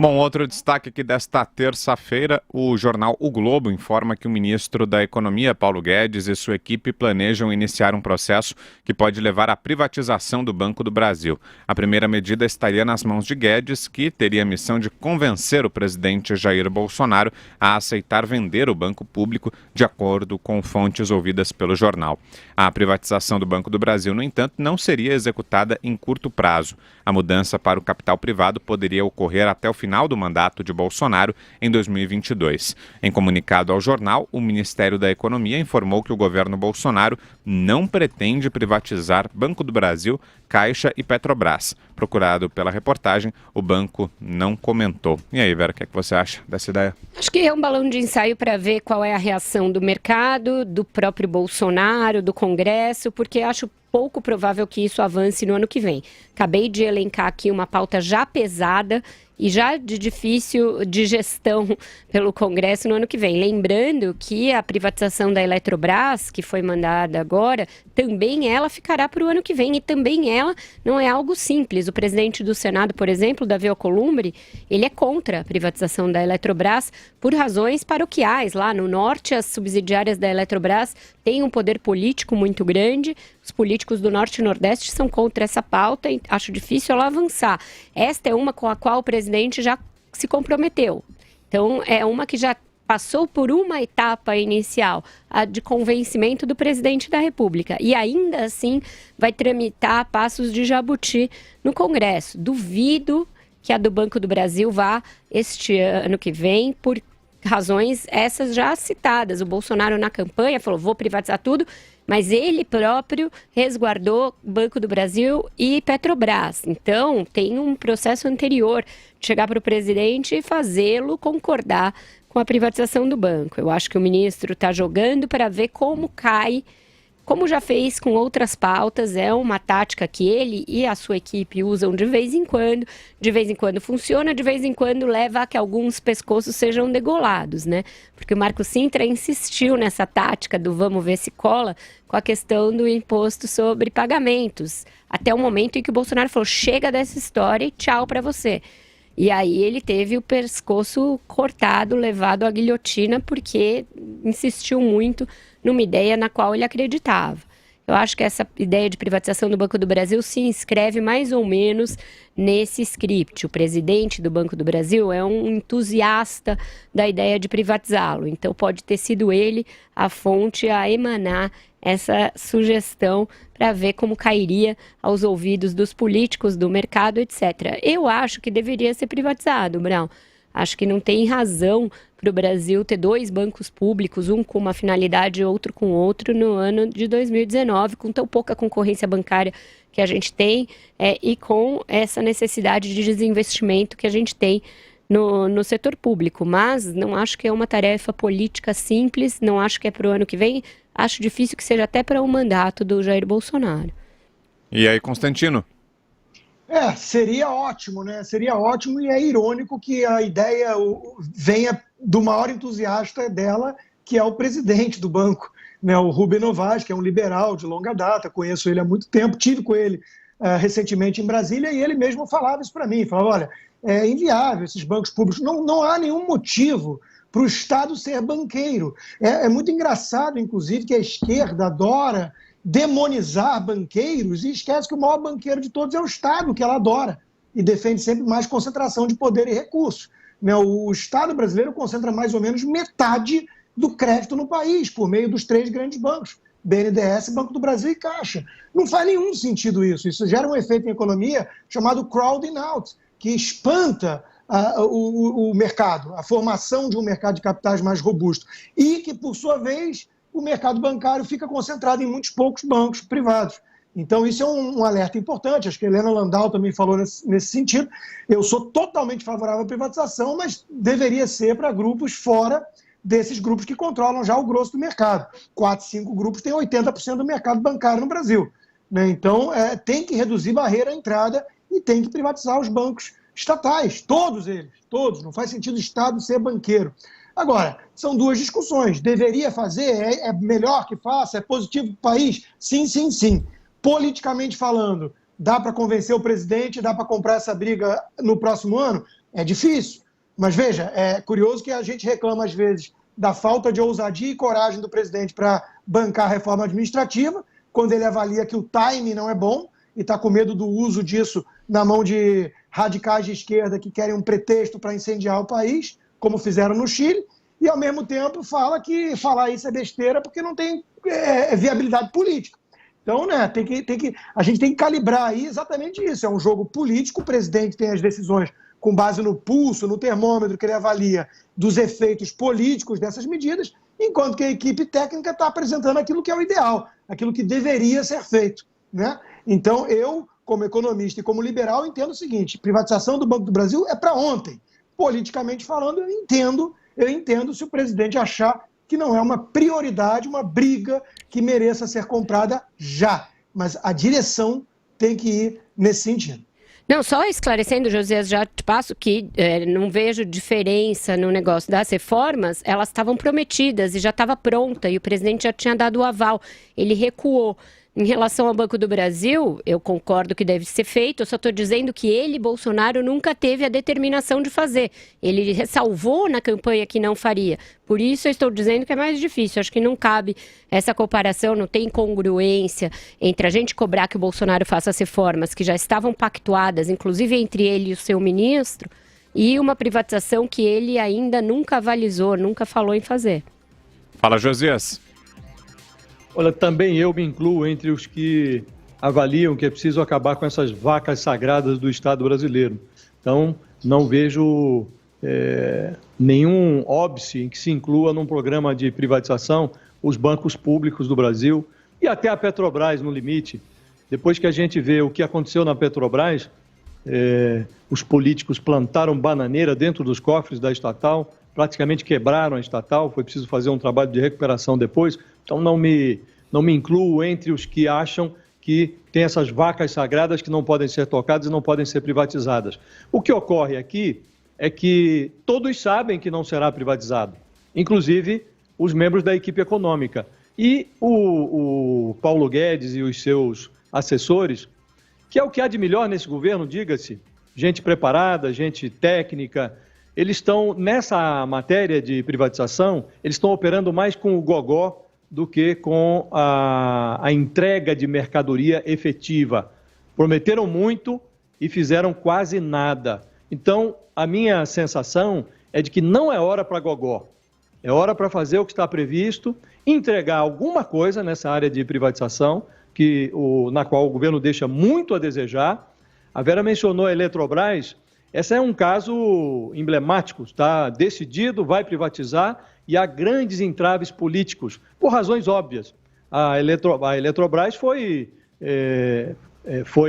Bom, outro destaque aqui desta terça-feira, o jornal O Globo informa que o ministro da Economia, Paulo Guedes, e sua equipe planejam iniciar um processo que pode levar à privatização do Banco do Brasil. A primeira medida estaria nas mãos de Guedes, que teria a missão de convencer o presidente Jair Bolsonaro a aceitar vender o banco público, de acordo com fontes ouvidas pelo jornal. A privatização do Banco do Brasil, no entanto, não seria executada em curto prazo. A mudança para o capital privado poderia ocorrer até o final do mandato de Bolsonaro em 2022. Em comunicado ao jornal, o Ministério da Economia informou que o governo Bolsonaro não pretende privatizar Banco do Brasil, Caixa e Petrobras. Procurado pela reportagem, o banco não comentou. E aí, Vera, o que é que você acha dessa ideia? Acho que é um balão de ensaio para ver qual é a reação do mercado, do próprio Bolsonaro, do Congresso, porque acho pouco provável que isso avance no ano que vem. Acabei de elencar aqui uma pauta já pesada e já de difícil digestão pelo Congresso no ano que vem. Lembrando que a privatização da Eletrobras, que foi mandada agora, também ela ficará para o ano que vem e também ela não é algo simples. O presidente do Senado, por exemplo, Davi Alcolumbre, ele é contra a privatização da Eletrobras por razões paroquiais. Lá no norte, as subsidiárias da Eletrobras têm um poder político muito grande. Os políticos do Norte e Nordeste são contra essa pauta e acho difícil ela avançar. Esta é uma com a qual o presidente já se comprometeu. Então, é uma que já passou por uma etapa inicial, a de convencimento do presidente da República. E ainda assim vai tramitar passos de jabuti no Congresso. Duvido que a do Banco do Brasil vá este ano que vem, por razões essas já citadas. O Bolsonaro na campanha falou, vou privatizar tudo, mas ele próprio resguardou Banco do Brasil e Petrobras. Então, tem um processo anterior de chegar para o presidente e fazê-lo concordar com a privatização do banco. Eu acho que o ministro está jogando para ver como cai, como já fez com outras pautas. É uma tática que ele e a sua equipe usam de vez em quando funciona, de vez em quando leva a que alguns pescoços sejam degolados, né? Porque o Marco Sintra insistiu nessa tática do vamos ver se cola com a questão do imposto sobre pagamentos, até o momento em que o Bolsonaro falou, chega dessa história e tchau para você. E aí ele teve o pescoço cortado, levado à guilhotina, porque insistiu muito numa ideia na qual ele acreditava. Eu acho que essa ideia de privatização do Banco do Brasil se inscreve mais ou menos nesse script. O presidente do Banco do Brasil é um entusiasta da ideia de privatizá-lo. Então pode ter sido ele a fonte a emanar essa sugestão para ver como cairia aos ouvidos dos políticos, do mercado, etc. Eu acho que deveria ser privatizado, Brown. Acho que não tem razão para o Brasil ter dois bancos públicos, um com uma finalidade e outro com outro, no ano de 2019, com tão pouca concorrência bancária que a gente tem e com essa necessidade de desinvestimento que a gente tem no setor público. Mas não acho que é uma tarefa política simples, não acho que é para o ano que vem, acho difícil que seja até para o mandato do Jair Bolsonaro. E aí, Constantino? Seria ótimo, né? Seria ótimo, e é irônico que a ideia venha do maior entusiasta dela, que é o presidente do banco, né? O Rubem Novaes, que é um liberal de longa data, conheço ele há muito tempo, tive com ele recentemente em Brasília, e ele mesmo falava isso para mim, falava, olha, é inviável esses bancos públicos, não há nenhum motivo para o Estado ser banqueiro. É muito engraçado, inclusive, que a esquerda adora demonizar banqueiros e esquece que o maior banqueiro de todos é o Estado, que ela adora, e defende sempre mais concentração de poder e recursos. O Estado brasileiro concentra mais ou menos metade do crédito no país, por meio dos três grandes bancos, BNDES, Banco do Brasil e Caixa. Não faz nenhum sentido isso. Isso gera um efeito em economia chamado crowding out, que espanta o mercado, a formação de um mercado de capitais mais robusto, e que, por sua vez, o mercado bancário fica concentrado em muitos poucos bancos privados. Então, isso é um alerta importante. Acho que a Helena Landau também falou nesse sentido. Eu sou totalmente favorável à privatização, mas deveria ser para grupos fora desses grupos que controlam já o grosso do mercado. 4, 5 grupos têm 80% do mercado bancário no Brasil, né? Então, tem que reduzir barreira à entrada e tem que privatizar os bancos estatais, todos eles, todos. Não faz sentido o Estado ser banqueiro. Agora, são duas discussões. Deveria fazer? É melhor que faça? É positivo para o país? Sim, sim, sim. Politicamente falando, dá para convencer o presidente? Dá para comprar essa briga no próximo ano? É difícil. Mas veja, é curioso que a gente reclama às vezes da falta de ousadia e coragem do presidente para bancar a reforma administrativa, quando ele avalia que o timing não é bom e está com medo do uso disso na mão de radicais de esquerda que querem um pretexto para incendiar o país, como fizeram no Chile, e ao mesmo tempo fala que falar isso é besteira porque não tem viabilidade política. Então, né, a gente tem que calibrar aí exatamente isso. É um jogo político, o presidente tem as decisões com base no pulso, no termômetro que ele avalia dos efeitos políticos dessas medidas, enquanto que a equipe técnica está apresentando aquilo que é o ideal, aquilo que deveria ser feito, né? Então, eu, como economista e como liberal, entendo o seguinte: privatização do Banco do Brasil é para ontem. Politicamente falando, eu entendo se o presidente achar que não é uma prioridade, uma briga que mereça ser comprada já. Mas a direção tem que ir nesse sentido. Não, só esclarecendo, Josias, já te passo que não vejo diferença no negócio das reformas, elas estavam prometidas e já estava pronta e o presidente já tinha dado o aval, ele recuou. Em relação ao Banco do Brasil, eu concordo que deve ser feito, eu só estou dizendo que ele, Bolsonaro, nunca teve a determinação de fazer. Ele ressalvou na campanha que não faria. Por isso eu estou dizendo que é mais difícil. Acho que não cabe essa comparação, não tem congruência entre a gente cobrar que o Bolsonaro faça as reformas que já estavam pactuadas, inclusive entre ele e o seu ministro, e uma privatização que ele ainda nunca avalizou, nunca falou em fazer. Fala, Josias. Olha, também eu me incluo entre os que avaliam que é preciso acabar com essas vacas sagradas do Estado brasileiro. Então, não vejo nenhum óbice em que se inclua num programa de privatização os bancos públicos do Brasil e até a Petrobras no limite. Depois que a gente vê o que aconteceu na Petrobras, os políticos plantaram bananeira dentro dos cofres da estatal, praticamente quebraram a estatal, foi preciso fazer um trabalho de recuperação depois. Então não me incluo entre os que acham que tem essas vacas sagradas que não podem ser tocadas e não podem ser privatizadas. O que ocorre aqui é que todos sabem que não será privatizado, inclusive os membros da equipe econômica. E o Paulo Guedes e os seus assessores, que é o que há de melhor nesse governo, diga-se, gente preparada, gente técnica, eles estão, nessa matéria de privatização, eles estão operando mais com o gogó do que com a entrega de mercadoria efetiva. Prometeram muito e fizeram quase nada. Então, a minha sensação é de que não é hora para gogó. É hora para fazer o que está previsto, entregar alguma coisa nessa área de privatização, na qual o governo deixa muito a desejar. A Vera mencionou a Eletrobras. Esse é um caso emblemático, está decidido, vai privatizar e há grandes entraves políticos, por razões óbvias. A Eletrobras foi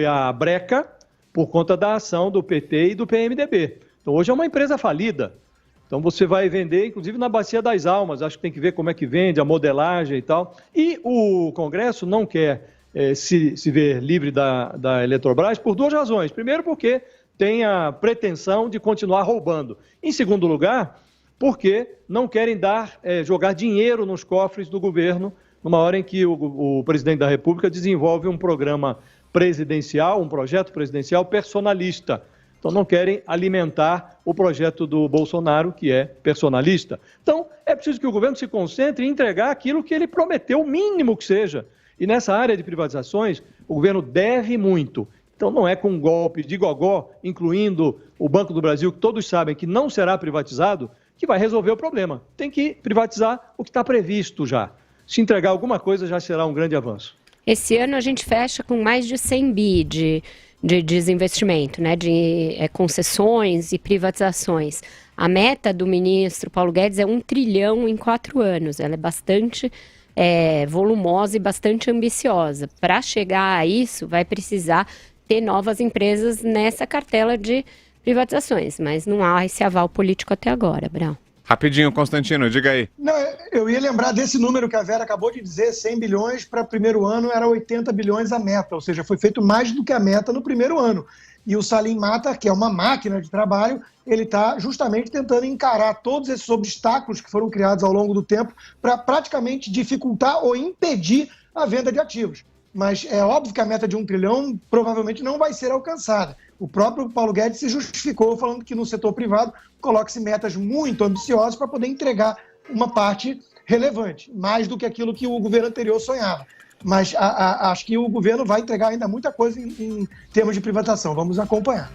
a breca por conta da ação do PT e do PMDB. Então, hoje é uma empresa falida. Então, você vai vender, inclusive, na Bacia das Almas. Acho que tem que ver como é que vende, a modelagem e tal. E o Congresso não quer se ver livre da Eletrobras por duas razões. Primeiro, porque tem a pretensão de continuar roubando. Em segundo lugar, porque não querem jogar dinheiro nos cofres do governo numa hora em que o presidente da República desenvolve um programa presidencial, um projeto presidencial personalista. Então, não querem alimentar o projeto do Bolsonaro, que é personalista. Então, é preciso que o governo se concentre em entregar aquilo que ele prometeu, o mínimo que seja. E nessa área de privatizações, o governo deve muito. Então, não é com um golpe de gogó, incluindo o Banco do Brasil, que todos sabem que não será privatizado, que vai resolver o problema. Tem que privatizar o que está previsto já. Se entregar alguma coisa, já será um grande avanço. Esse ano a gente fecha com mais de 100 bi de desinvestimento, né, de concessões e privatizações. A meta do ministro Paulo Guedes é 1 trilhão em 4 anos. Ela é bastante volumosa e bastante ambiciosa. Para chegar a isso, vai precisar ter novas empresas nessa cartela de privatizações, mas não há esse aval político até agora, Brau. Rapidinho, Constantino, diga aí. Não, eu ia lembrar desse número que a Vera acabou de dizer, 100 bilhões para primeiro ano era 80 bilhões a meta, ou seja, foi feito mais do que a meta no primeiro ano. E o Salim Mata, que é uma máquina de trabalho, ele está justamente tentando encarar todos esses obstáculos que foram criados ao longo do tempo para praticamente dificultar ou impedir a venda de ativos. mas é óbvio que a meta de 1 trilhão provavelmente não vai ser alcançada. O próprio Paulo Guedes se justificou falando que no setor privado coloque-se metas muito ambiciosas para poder entregar uma parte relevante, mais do que aquilo que o governo anterior sonhava. Mas acho que o governo vai entregar ainda muita coisa em termos de privatização. Vamos acompanhar.